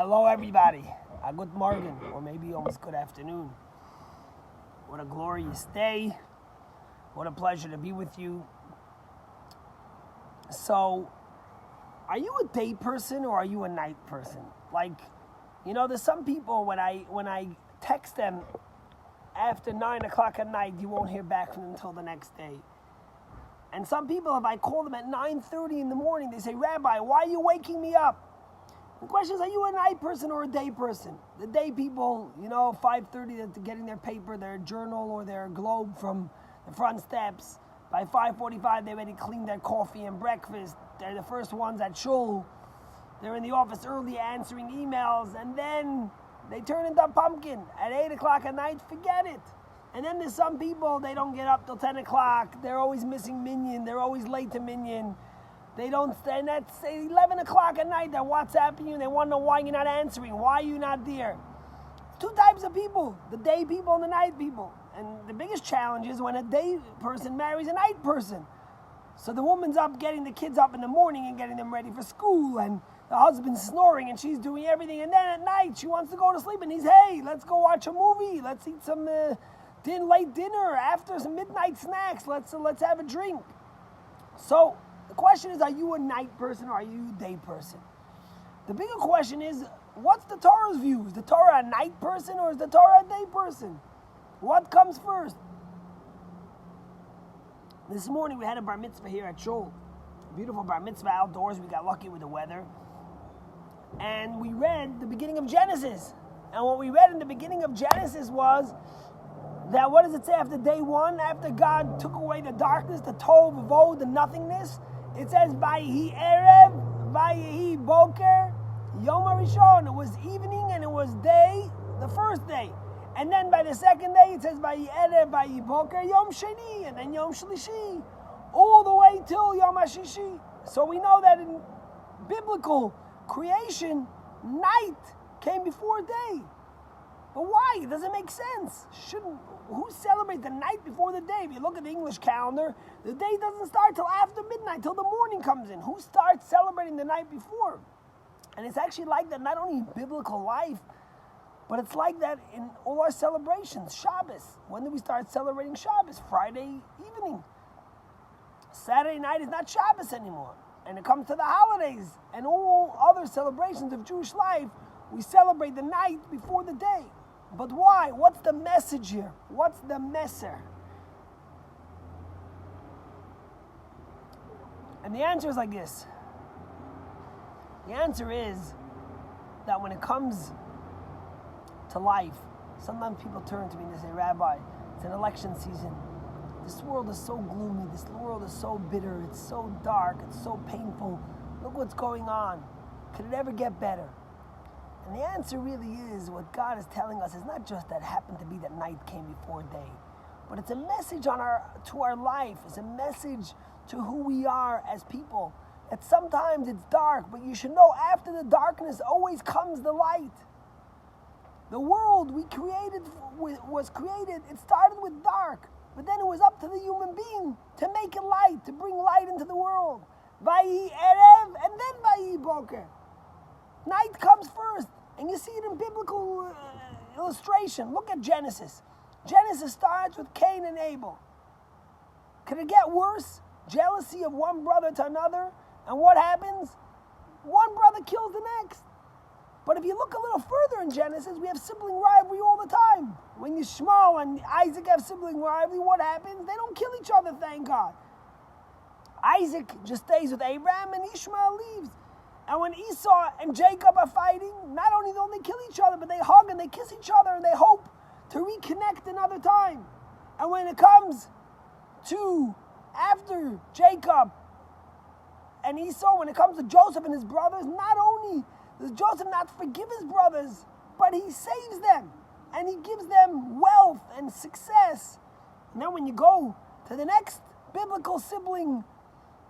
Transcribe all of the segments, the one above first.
Hello, everybody. Good morning, or maybe almost good afternoon. What a glorious day. What a pleasure to be with you. So, are you a day person or are you a night person? There's some people when I text them after 9 o'clock at night, you won't hear back from them until the next day. And some people, if I call them at 9:30 in the morning, they say, Rabbi, why are you waking me up? The question is, are you a night person or a day person? The day people, 5:30, they're getting their paper, their journal, or their globe from the front steps. By 5:45, they already cleaned their coffee and breakfast. They're the first ones at shul. They're in the office early answering emails, and then they turn into a pumpkin. At 8 o'clock at night, forget it. And then there's some people, they don't get up till 10 o'clock. They're always missing minyan. They're always late to minyan. They don't stay, and that's 11 o'clock at night, they're WhatsApping you, and they want to know why you're not answering. Why are you not there? Two types of people, the day people and the night people. And the biggest challenge is when a day person marries a night person. So the woman's up getting the kids up in the morning and getting them ready for school, and the husband's snoring and she's doing everything. And then at night, she wants to go to sleep, and he's, hey, let's go watch a movie. Let's eat some late dinner after some midnight snacks. Let's have a drink. So the question is, are you a night person or are you a day person? The bigger question is, what's the Torah's view? Is the Torah a night person or is the Torah a day person? What comes first? This morning we had a bar mitzvah here at Shul. Beautiful bar mitzvah outdoors. We got lucky with the weather. And we read the beginning of Genesis. And what we read in the beginning of Genesis was that, what does it say after day one? After God took away the darkness, the tov v'vo, the nothingness, it says, Vayihi erev, Vayihi boker, Yom HaRishon. It was evening and it was day, the first day. And then by the second day, it says, Vayihi erev, Vayihi boker, Yom Sheni, and then Yom Shlishi, all the way till Yom HaShishi. So we know that in biblical creation, night came before day. But why? It doesn't make sense. Who celebrates the night before the day? If you look at the English calendar, the day doesn't start till after midnight, till the morning comes in. Who starts celebrating the night before? And it's actually like that not only in biblical life, but it's like that in all our celebrations. Shabbos. When do we start celebrating Shabbos? Friday evening. Saturday night is not Shabbos anymore. And it comes to the holidays and all other celebrations of Jewish life, we celebrate the night before the day. But why? What's the message here? What's the messer? And the answer is like this. The answer is that when it comes to life, sometimes people turn to me and they say, Rabbi, it's an election season. This world is so gloomy. This world is so bitter. It's so dark. It's so painful. Look what's going on. Could it ever get better? And the answer really is, what God is telling us is not just that happened to be that night came before day, but it's a message to our life. It's a message to who we are as people. That sometimes it's dark, but you should know after the darkness always comes the light. The world we created was created, it started with dark, but then it was up to the human being to make it light, to bring light into the world. Vayi erev, and then vayi boker. Night comes first, and you see it in biblical illustration. Look at Genesis. Genesis starts with Cain and Abel. Could it get worse? Jealousy of one brother to another, and what happens? One brother kills the next. But if you look a little further in Genesis, we have sibling rivalry all the time. When Yishmael and Isaac have sibling rivalry, what happens? They don't kill each other, thank God. Isaac just stays with Abraham, and Ishmael leaves. And when Esau and Jacob are fighting, not only don't they kill each other, but they hug and they kiss each other and they hope to reconnect another time. And when it comes to after Jacob and Esau, when it comes to Joseph and his brothers, not only does Joseph not forgive his brothers, but he saves them and he gives them wealth and success. And then when you go to the next biblical sibling,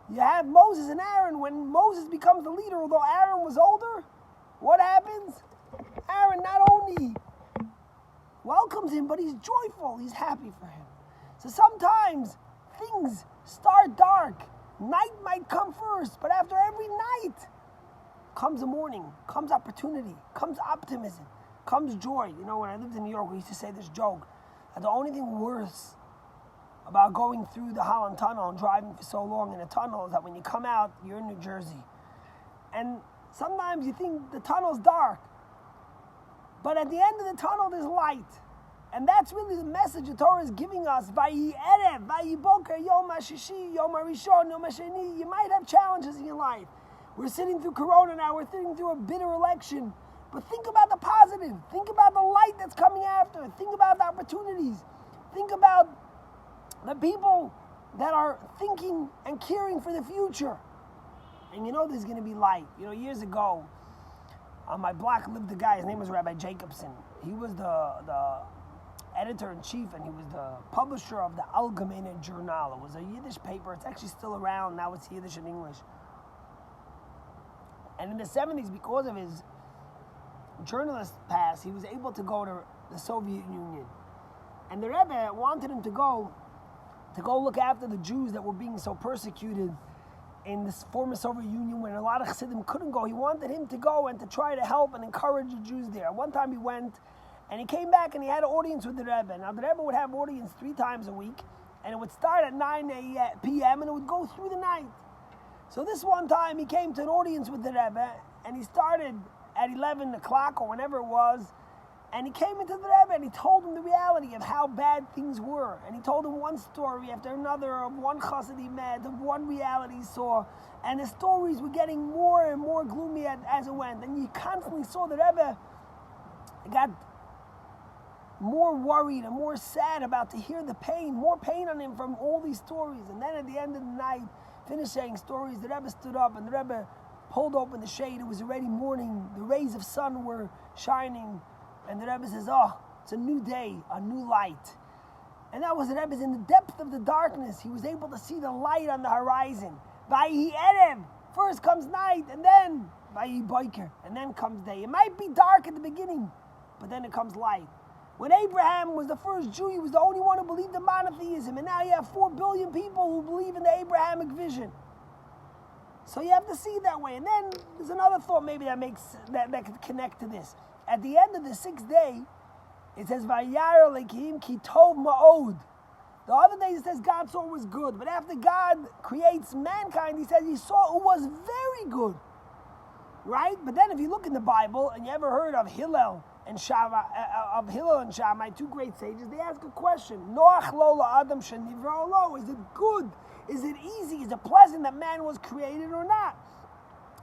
you have Moses and Aaron. When Moses becomes the leader, although Aaron was older, what happens? Aaron not only welcomes him, but he's joyful. He's happy for him. So sometimes things start dark. Night might come first, but after every night, comes a morning, comes opportunity, comes optimism, comes joy. You know, when I lived in New York, we used to say this joke, that the only thing worse about going through the Holland Tunnel and driving for so long in a tunnel is that when you come out, you're in New Jersey. And sometimes you think the tunnel's dark, but at the end of the tunnel, there's light. And that's really the message the Torah is giving us. Vayi Erev, Vayi Boker, Yom HaShishi, Yom HaRishon, Yom HaSheni. You might have challenges in your life. We're sitting through Corona now. We're sitting through a bitter election. But think about the positive. Think about the light that's coming after. Think about the opportunities. Think about the people that are thinking and caring for the future. And you know there's going to be light. You know, years ago, on my block lived a guy. His name was Rabbi Jacobson. He was the editor-in-chief, and he was the publisher of the Algemeine Journal. It was a Yiddish paper. It's actually still around. Now it's Yiddish and English. And in the 70s, because of his journalist past, he was able to go to the Soviet Union. And the Rebbe wanted him to go look after the Jews that were being so persecuted in this former Soviet Union, when a lot of Chassidim couldn't go. He wanted him to go and to try to help and encourage the Jews there. One time he went, and he came back and he had an audience with the Rebbe. Now the Rebbe would have audience 3 times a week, and it would start at 9 p.m. and it would go through the night. So this one time he came to an audience with the Rebbe, and he started at 11 o'clock or whenever it was, and he came into the Rebbe and he told him the reality of how bad things were. And he told him one story after another of one chassid he met, of one reality he saw, and the stories were getting more and more gloomy as it went. And you constantly saw the Rebbe got more worried and more sad about to hear the pain, more pain on him from all these stories. And then at the end of the night, finished saying stories, the Rebbe stood up and the Rebbe pulled open the shade. It was already morning. The rays of sun were shining. And the Rebbe says, oh, it's a new day, a new light. And that was the Rebbe's in the depth of the darkness. He was able to see the light on the horizon. Vayi Erev, first comes night, and then Vayi Boker, and then comes day. It might be dark at the beginning, but then it comes light. When Abraham was the first Jew, he was the only one who believed in monotheism. And now you have 4 billion people who believe in the Abrahamic vision. So you have to see it that way. And then there's another thought maybe that could connect to this. At the end of the 6th day, it says, Vayar Elokim ki tov ma'od. The other day it says God saw it was good. But after God creates mankind, he says he saw it was very good. Right? But then if you look in the Bible, and you ever heard of Hillel and Shammai, 2 great sages, they ask a question. Noach lo la'adam shenivra lo. Is it good? Is it easy? Is it pleasant that man was created or not?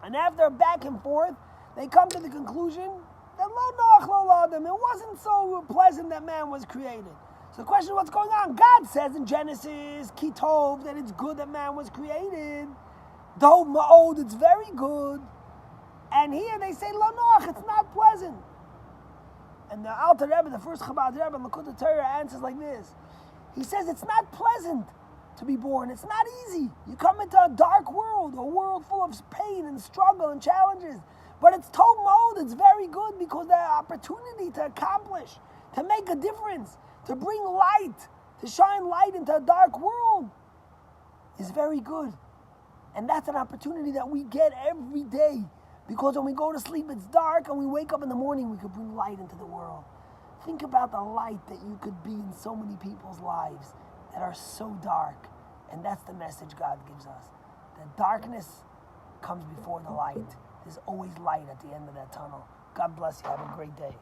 And after a back and forth, they come to the conclusion that lo noach lo la'adam. It wasn't so pleasant that man was created. So the question is, what's going on? God says in Genesis, Ki tov, that it's good that man was created. Tov ma'od, it's very good. And here they say lo noach, it's not pleasant. And the Alter Rebbe, the first Chabad Rebbe, Likkutei Torah, answers like this. He says it's not pleasant to be born. It's not easy. You come into a dark world, a world full of pain and struggle and challenges. But it's tov ma'od, it's very good, because the opportunity to accomplish, to make a difference, to bring light, to shine light into a dark world is very good. And that's an opportunity that we get every day. Because when we go to sleep, it's dark, and we wake up in the morning, we could bring light into the world. Think about the light that you could be in so many people's lives that are so dark. And that's the message God gives us. That darkness comes before the light. There's always light at the end of that tunnel. God bless you. Have a great day.